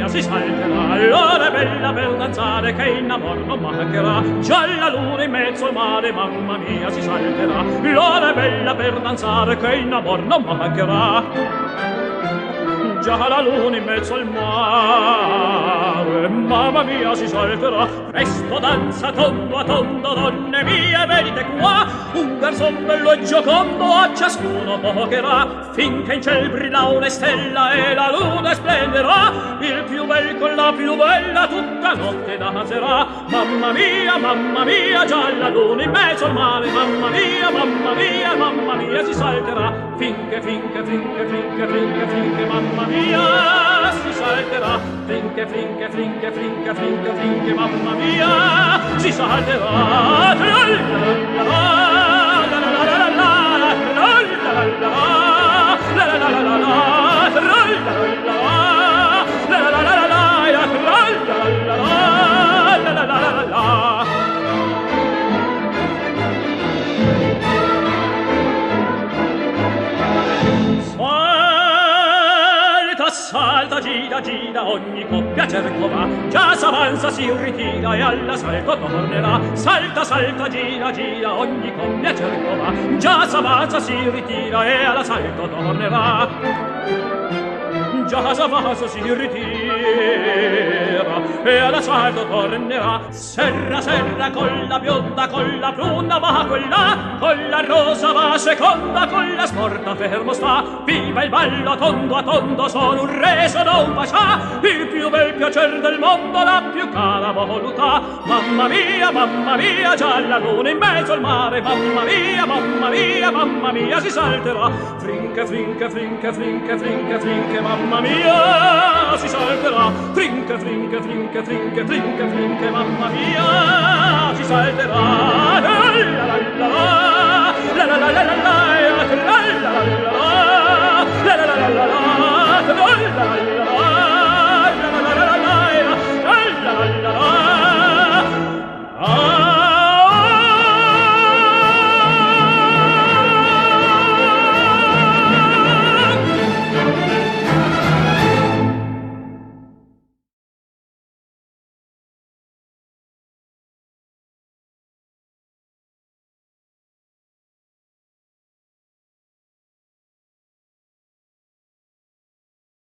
Si salterà, allora è bella per danzare che in amor non mancherà. Già la luna in mezzo al mare, mamma mia, si salterà, allora è bella per danzare che in amor non mancherà. Già la luna in mezzo al mare, mamma mia, si salterà. Presto danza tondo a tondo, donne mie, venite qua. Un garzon bello e giocondo a ciascuno pocherà, finché in ciel brilla una stella e la luna splenderà. Il più bel con la più bella tutta notte danzerà. Mamma mia, già la luna in mezzo al mare. Mamma mia, si salterà, finché, mamma mia, si salterà, finché, mamma mia, si salterà. Salta, gira, ogni coppia cerco va. Già s'avanza, si ritira e alla salto tornerà. Salta, gira, ogni coppia cerco va. Già s'avanza, si ritira e alla salto tornerà. Già s'avanza, si ritira e alla salto tornerà. Serra, con la bionda, con la bruna va quella, con la rosa va seconda, con la sporta fermo sta. Viva il ballo tondo a tondo, sono un re, sono un pascià, il più bel piacer del mondo, la più cara volutà. Mamma mia, già la luna in mezzo al mare. Mamma mia, si salterà, frinche, mamma mia, si salterà, trinche, mamma mia, si salterà.